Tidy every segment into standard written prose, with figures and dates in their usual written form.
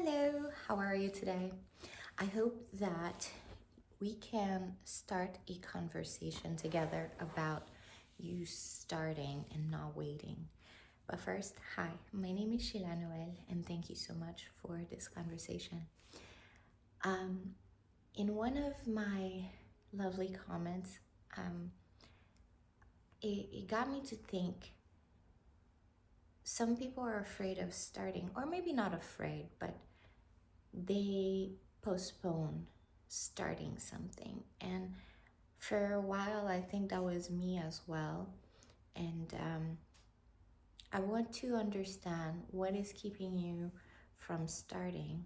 Hello, how are you today? I hope that we can start a conversation together about you starting and not waiting. But first, hi, my name is Sheila Noel, and thank you so much for this conversation. Um, in one of my lovely comments, um, it got me to think some people are afraid of starting, or maybe not afraid, but they postpone starting something. And for a while, I think that was me as well. And I want to understand what is keeping you from starting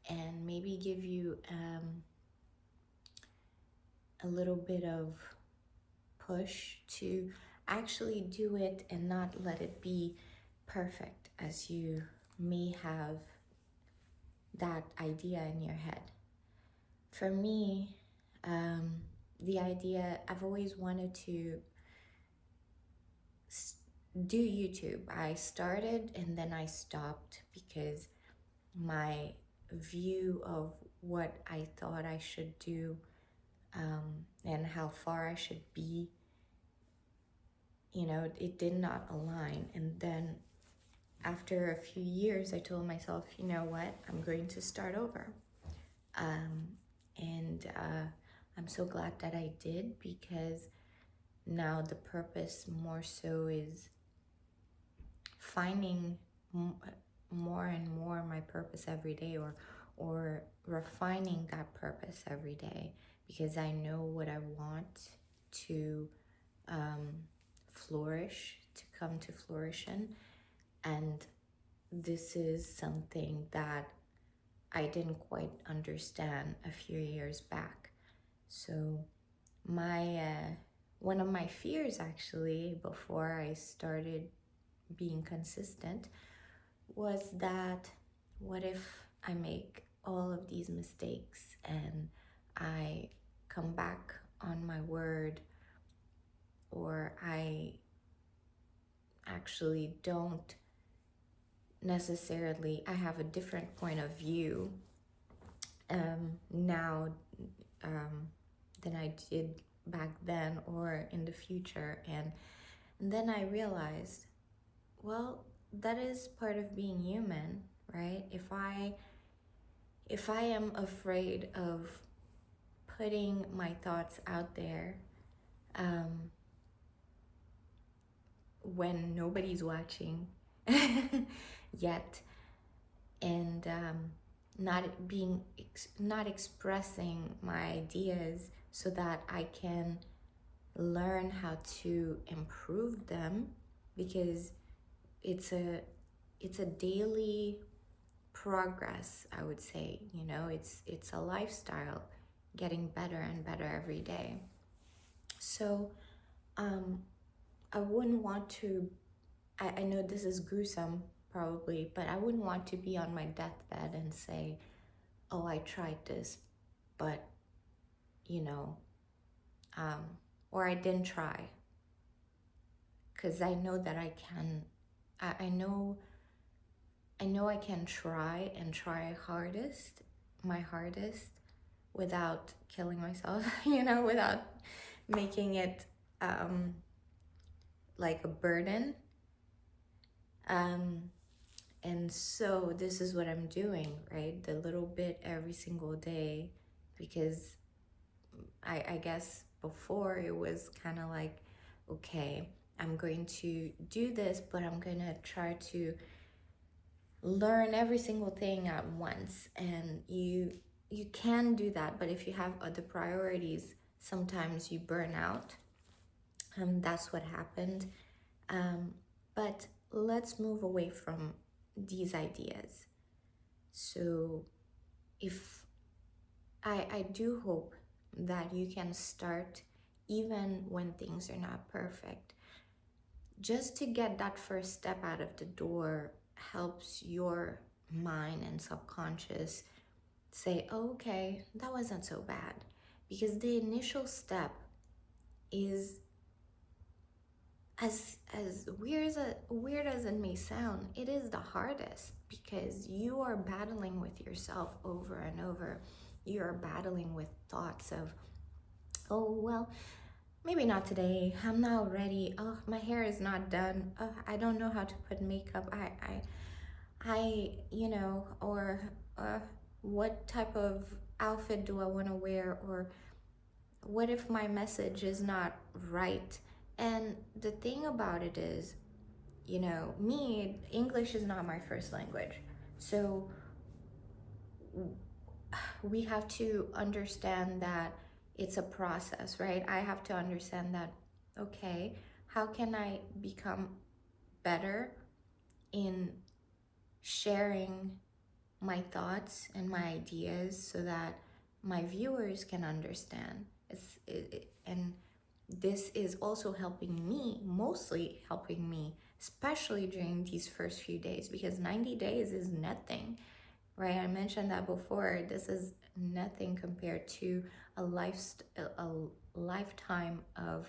and maybe give you a little bit of push to actually do it and not let it be perfect as you may have that idea in your head. For me, the idea, I've always wanted to do YouTube. I started and then I stopped because my view of what I thought I should do and how far I should be, it did not align. And then after a few years, I told myself, you know what, I'm going to start over. And I'm so glad that I did, because now the purpose more so is finding more and more my purpose every day, or refining that purpose every day, because I know what I want to flourish, to come to fruition. And this is something that I didn't quite understand a few years back. So my one of my fears, actually, before I started being consistent, was that what if I make all of these mistakes and I come back on my word, or I actually don't necessarily, I have a different point of view now than I did back then or in the future. And then I realized, well, that is part of being human, right? If I am afraid of putting my thoughts out there when nobody's watching yet, and not expressing my ideas so that I can learn how to improve them, because it's a daily progress, I would say. It's a lifestyle, getting better and better every day. So I wouldn't want to, I know this is gruesome probably, but I wouldn't want to be on my deathbed and say, oh, I tried this, but or I didn't try, because I know that I can. I know I can try and try my hardest, without killing myself, without making it like a burden. And so this is what I'm doing, right? The little bit every single day, because I guess before it was kind of like, okay, I'm going to do this, but I'm going to try to learn every single thing at once. And you can do that, but if you have other priorities, sometimes you burn out. That's what happened. But let's move away from these ideas. So if I do hope that you can start even when things are not perfect. Just to get that first step out of the door helps your mind and subconscious say, oh, okay, that wasn't so bad. Because the initial step is, as weird as it may sound, it is the hardest. because you are battling with yourself over and over. You are battling with thoughts of, oh, well, maybe not today. I'm not ready. Oh, my hair is not done. Oh, I don't know how to put makeup. Or uh, what type of outfit do I want to wear? Or what if my message is not right? And the thing about it is, me, English is not my first language. So we have to understand that it's a process, right? I have to understand that, okay, how can I become better in sharing my thoughts and my ideas so that my viewers can understand? And this is also helping me, mostly helping me, especially during these first few days, because 90 days is nothing, right? I mentioned that before. This is nothing compared to a lifetime of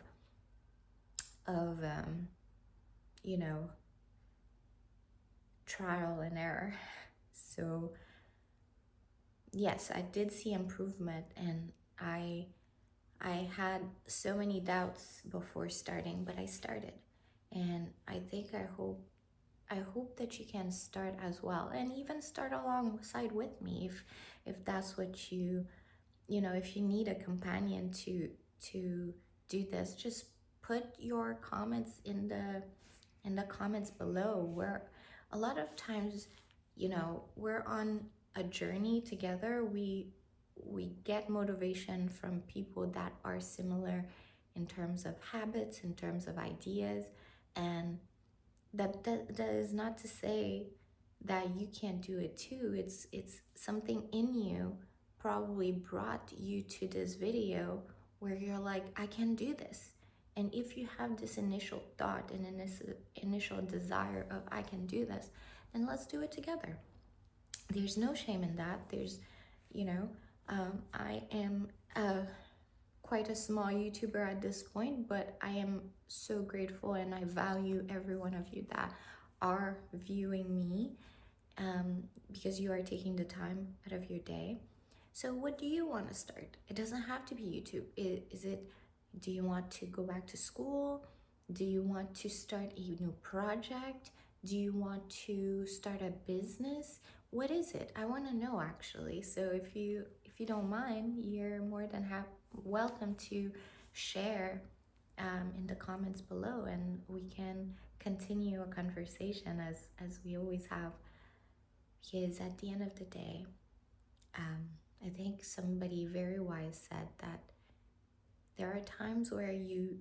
you know trial and error. So yes, I did see improvement, and I had so many doubts before starting, but I started. And I hope that you can start as well, and even start alongside with me if that's what if you need a companion to do this. Just put your comments in the comments below, where a lot of times, we're on a journey together. We get motivation from people that are similar in terms of habits, in terms of ideas. And that is not to say that you can't do it too. It's something in you probably brought you to this video where you're like, I can do this. And if you have this initial thought and initial desire of I can do this, then let's do it together. There's no shame in that. I am quite a small YouTuber at this point, but I am so grateful and I value every one of you that are viewing me, because you are taking the time out of your day. So what do you want to start? It doesn't have to be YouTube. Do you want to go back to school? Do you want to start a new project? Do you want to start a business? What is it? I want to know, actually. So if you don't mind, you're more than welcome to share in the comments below, and we can continue a conversation as we always have. Because at the end of the day, I think somebody very wise said that there are times where you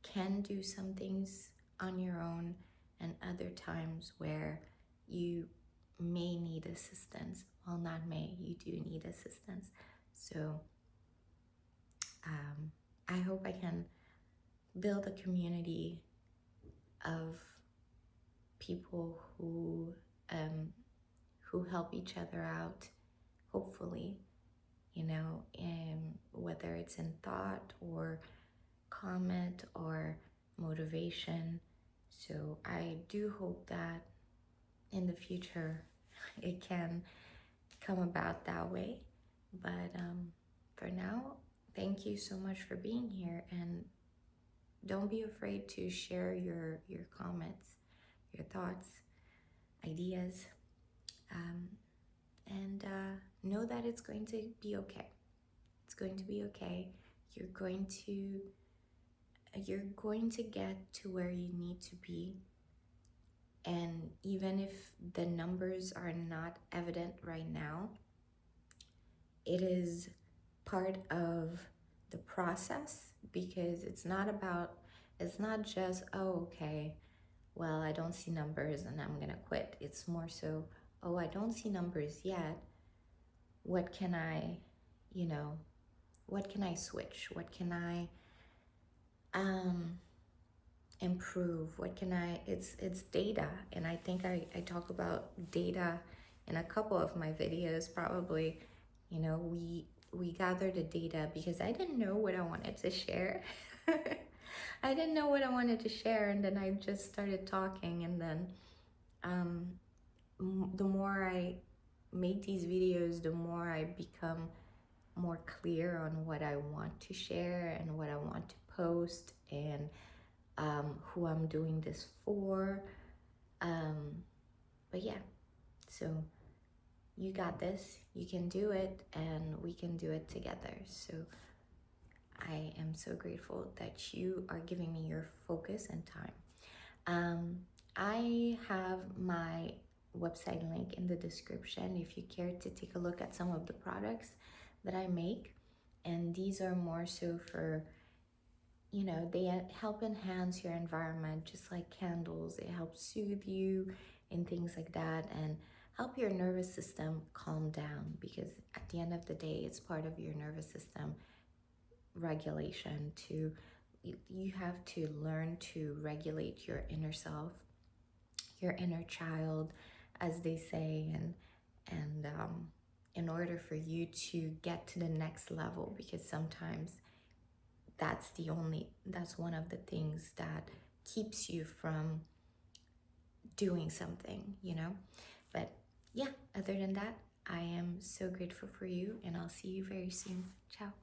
can do some things on your own, and other times where you may need assistance. Well, not may, you do need assistance. So I hope I can build a community of people who help each other out, hopefully, whether it's in thought or comment or motivation. So I do hope that in the future it can come about that way. But for now, thank you so much for being here, and don't be afraid to share your comments, your thoughts, ideas, and know that it's going to be okay. It's going to be okay. You're going to get to where you need to be. And even if the numbers are not evident right now, it is part of the process, because it's not just, oh, okay, well, I don't see numbers and I'm gonna quit. It's more so, oh, I don't see numbers yet. What can I switch? What can I improve? It's data. And I think I talk about data in a couple of my videos, probably. We gathered the data because I didn't know what I wanted to share. I didn't know what I wanted to share, and then I just started talking, and then the more I make these videos, the more I become more clear on what I want to share and what I want to post, and who I'm doing this for. Um, but yeah, so you got this, you can do it, and we can do it together. So I am so grateful that you are giving me your focus and time. Um, I have my website link in the description if you care to take a look at some of the products that I make. And these are more so for, they help enhance your environment, just like candles. It helps soothe you and things like that, and help your nervous system calm down, because at the end of the day, it's part of your nervous system regulation to you have to learn to regulate your inner self, your inner child, as they say, and in order for you to get to the next level, because sometimes that's one of the things that keeps you from doing something. But yeah, other than that, I am so grateful for you, and I'll see you very soon. Ciao.